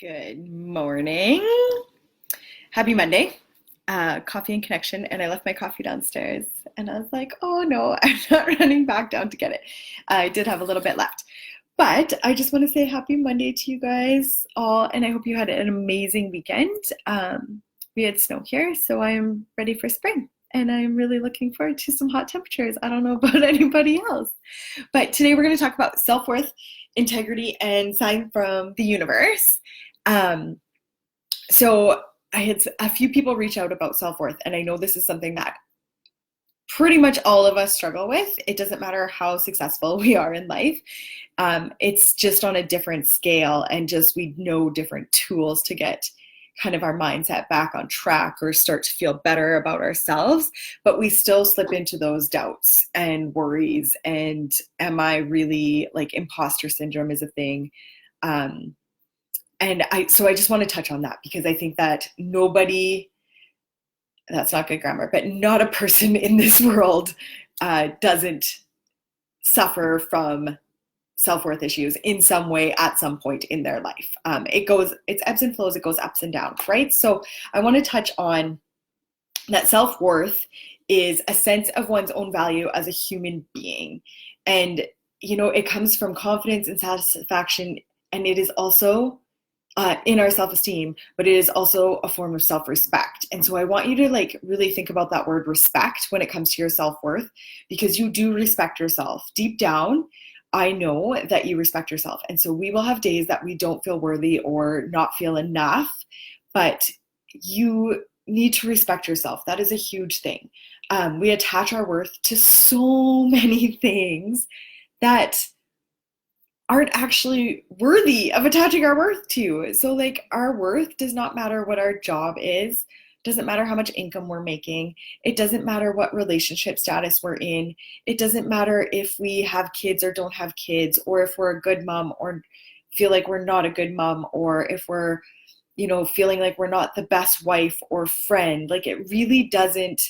Good morning. Happy Monday. Coffee and connection, and I left my coffee downstairs. And I was like, oh no, I'm not running back down to get it. I did have a little bit left. But I just want to say happy Monday to you guys all, and I hope you had an amazing weekend. We had snow here, so I'm ready for spring, and I'm really looking forward to some hot temperatures. I don't know about anybody else. But today we're going to talk about self worth, integrity, and sign from the universe. Um, so I had a few people reach out about self-worth, and I know this is something that pretty much all of us struggle with. It doesn't matter how successful we are in life. It's just on a different scale, and just we know different tools to get kind of our mindset back on track or start to feel better about ourselves, but we still slip into those doubts and worries. And am I really, like, imposter syndrome is a thing. So I just want to touch on that because I think that nobody, that's not good grammar, but not a person in this world doesn't suffer from self-worth issues in some way at some point in their life. It's ebbs and flows, it goes ups and downs, right? So I want to touch on that self-worth is a sense of one's own value as a human being. And, it comes from confidence and satisfaction, and it is also in our self-esteem, but it is also a form of self-respect. And so I want you to really think about that word respect when it comes to your self-worth, because you do respect yourself. Deep down, I know that you respect yourself. And so we will have days that we don't feel worthy or not feel enough, but you need to respect yourself. That is a huge thing. We attach our worth to so many things that aren't actually worthy of attaching our worth to. So our worth does not matter what our job is, doesn't matter how much income we're making, it doesn't matter what relationship status we're in, it doesn't matter if we have kids or don't have kids, or if we're a good mom or feel like we're not a good mom, or if we're, feeling like we're not the best wife or friend. It really doesn't,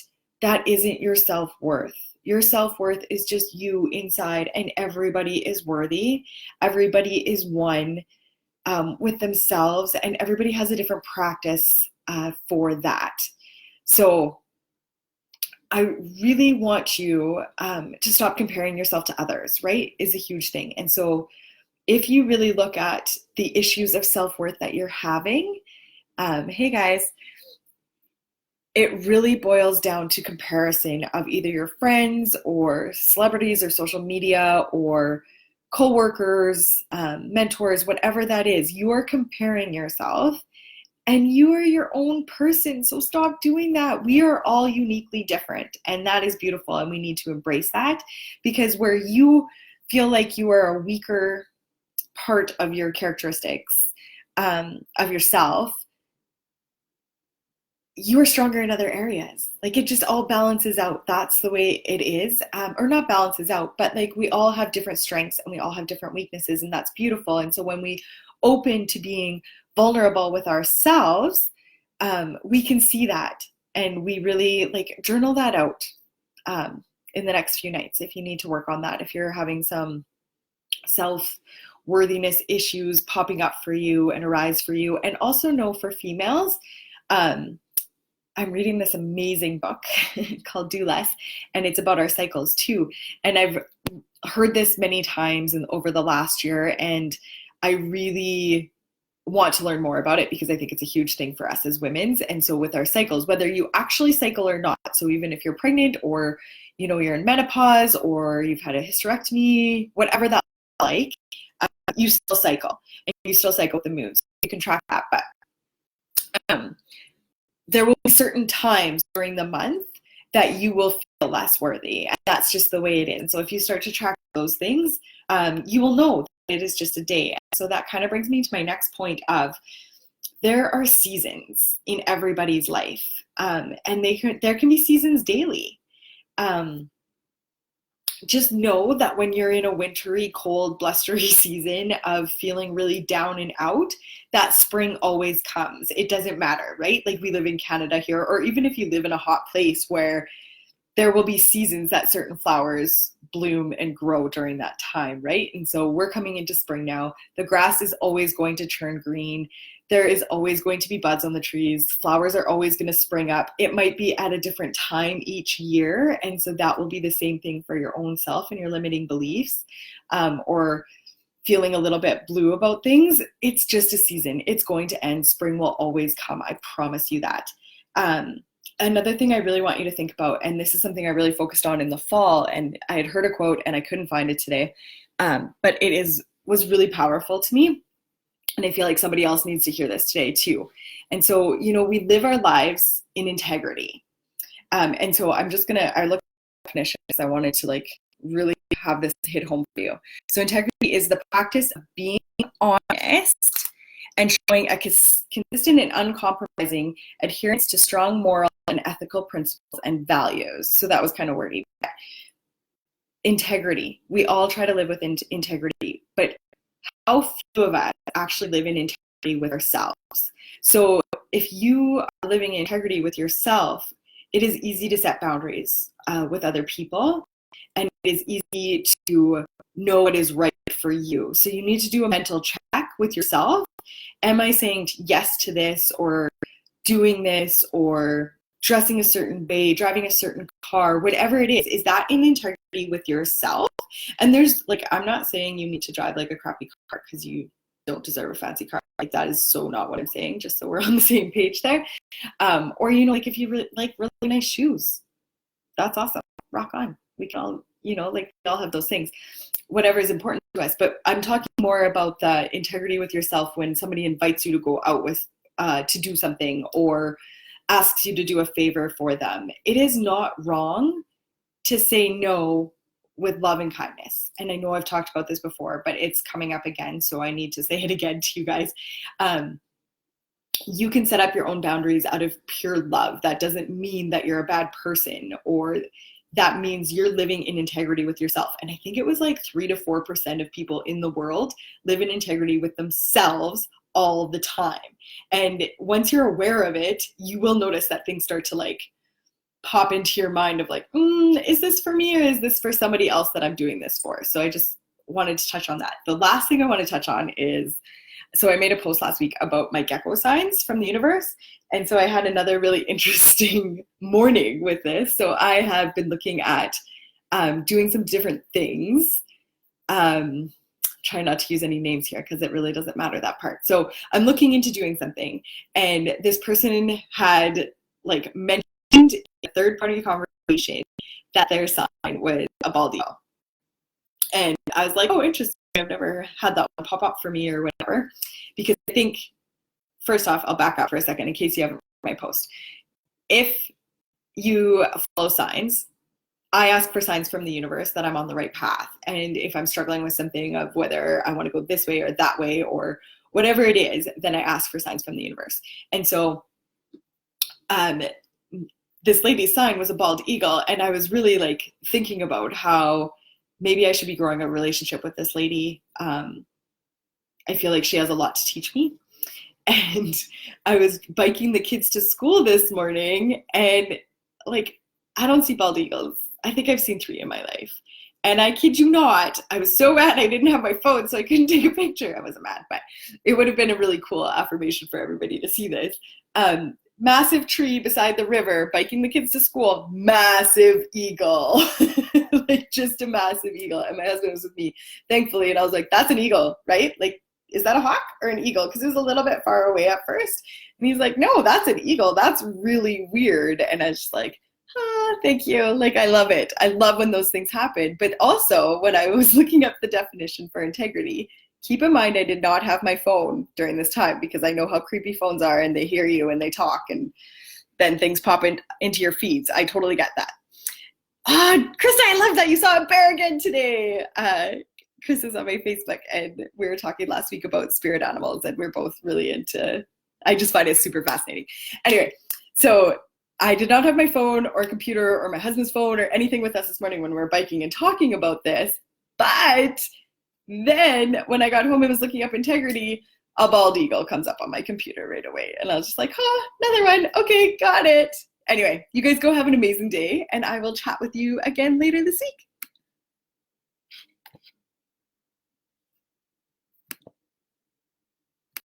that isn't your self-worth. Your self-worth is just you inside, and everybody is worthy. Everybody is one with themselves, and everybody has a different practice for that. So I really want you to stop comparing yourself to others, right? Is a huge thing. And so if you really look at the issues of self-worth that you're having, hey guys, it really boils down to comparison of either your friends or celebrities or social media or coworkers, mentors, whatever that is. You are comparing yourself, and you are your own person. So stop doing that. We are all uniquely different, and that is beautiful. And we need to embrace that, because where you feel like you are a weaker part of your characteristics of yourself, you are stronger in other areas. It just all balances out. That's the way it is. Or not balances out, but we all have different strengths and we all have different weaknesses, and that's beautiful. And so when we open to being vulnerable with ourselves, we can see that, and we really journal that out in the next few nights if you need to work on that. If you're having some self-worthiness issues popping up for you and arise for you. And also know for females, I'm reading this amazing book called Do Less, and it's about our cycles too. And I've heard this many times over the last year, and I really want to learn more about it because I think it's a huge thing for us as women. And so with our cycles, whether you actually cycle or not, so even if you're pregnant or you're in menopause or you've had a hysterectomy, whatever that's you still cycle, and you still cycle with the moons. You can track that, but there will be certain times during the month that you will feel less worthy. And that's just the way it is. So if you start to track those things, you will know that it is just a day. So that kind of brings me to my next point of, there are seasons in everybody's life. And there can be seasons daily. Just know that when you're in a wintry, cold, blustery season of feeling really down and out, that spring always comes. It doesn't matter, right? We live in Canada here, or even if you live in a hot place where there will be seasons that certain flowers bloom and grow during that time, right? And so we're coming into spring now. The grass is always going to turn green. There is always going to be buds on the trees. Flowers are always going to spring up. It might be at a different time each year. And so that will be the same thing for your own self and your limiting beliefs, or feeling a little bit blue about things. It's just a season. It's going to end. Spring will always come. I promise you that. Another thing I really want you to think about, and this is something I really focused on in the fall, and I had heard a quote and I couldn't find it today, but was really powerful to me. And I feel like somebody else needs to hear this today too. And so, we live our lives in integrity. And so I looked at the definition because I wanted to really have this hit home for you. So integrity is the practice of being honest and showing a consistent and uncompromising adherence to strong moral and ethical principles and values. So that was kind of wordy. Integrity. We all try to live with integrity, but how few of us actually live in integrity with ourselves? So if you are living in integrity with yourself, it is easy to set boundaries with other people, and it is easy to know what is right for you. So you need to do a mental check with yourself. Am I saying yes to this, or doing this, or dressing a certain way, driving a certain car, whatever it is that in integrity with yourself? And there's I'm not saying you need to drive a crappy car because you don't deserve a fancy car. That is so not what I'm saying, just so we're on the same page there. Or, if you really really nice shoes, that's awesome. Rock on. We can all, we all have those things, whatever is important to us. But I'm talking more about the integrity with yourself when somebody invites you to go out with, to do something, or asks you to do a favor for them. It is not wrong to say no with love and kindness. And I know I've talked about this before, but it's coming up again, so I need to say it again to you guys. You can set up your own boundaries out of pure love. That doesn't mean that you're a bad person, or that means you're living in integrity with yourself. And I think it was 3 to 4% of people in the world live in integrity with themselves all the time. And once you're aware of it, you will notice that things start to pop into your mind of is this for me, or is this for somebody else that I'm doing this for? So I just wanted to touch on that. The last thing I want to touch on is, so I made a post last week about my gecko signs from the universe. And so I had another really interesting morning with this. So I have been looking at doing some different things. Try not to use any names here because it really doesn't matter, that part. So I'm looking into doing something, and this person had mentioned in a third party conversation that their sign was a bald eagle. And I was like, oh, interesting. I've never had that one pop up for me or whatever, because I think, first off, I'll back up for a second in case you haven't read my post. If you follow signs, I ask for signs from the universe that I'm on the right path. And if I'm struggling with something of whether I want to go this way or that way or whatever it is, then I ask for signs from the universe. And so this lady's sign was a bald eagle, and I was really thinking about how maybe I should be growing a relationship with this lady. I feel like she has a lot to teach me. And I was biking the kids to school this morning, and I don't see bald eagles. I think I've seen 3 in my life. And I kid you not, I was so mad I didn't have my phone, so I couldn't take a picture. I wasn't mad, but it would have been a really cool affirmation for everybody to see this. Massive tree beside the river, biking the kids to school, massive eagle. Just a massive eagle. And my husband was with me, thankfully, and I was like, that's an eagle, right? Is that a hawk or an eagle? Because it was a little bit far away at first. And he's like, no, that's an eagle. That's really weird. And I was just like, thank you. I love it. I love when those things happen. But also, when I was looking up the definition for integrity, keep in mind I did not have my phone during this time, because I know how creepy phones are, and they hear you and they talk, and then things pop into your feeds. I totally get that. Krista, I love that you saw a bear again today. Chris is on my Facebook, and we were talking last week about spirit animals, and we're both really into, I just find it super fascinating. Anyway, so I did not have my phone or computer or my husband's phone or anything with us this morning when we were biking and talking about this. But then when I got home and was looking up integrity, a bald eagle comes up on my computer right away. And I was just like, another one. Okay, got it. Anyway, you guys go have an amazing day, and I will chat with you again later this week.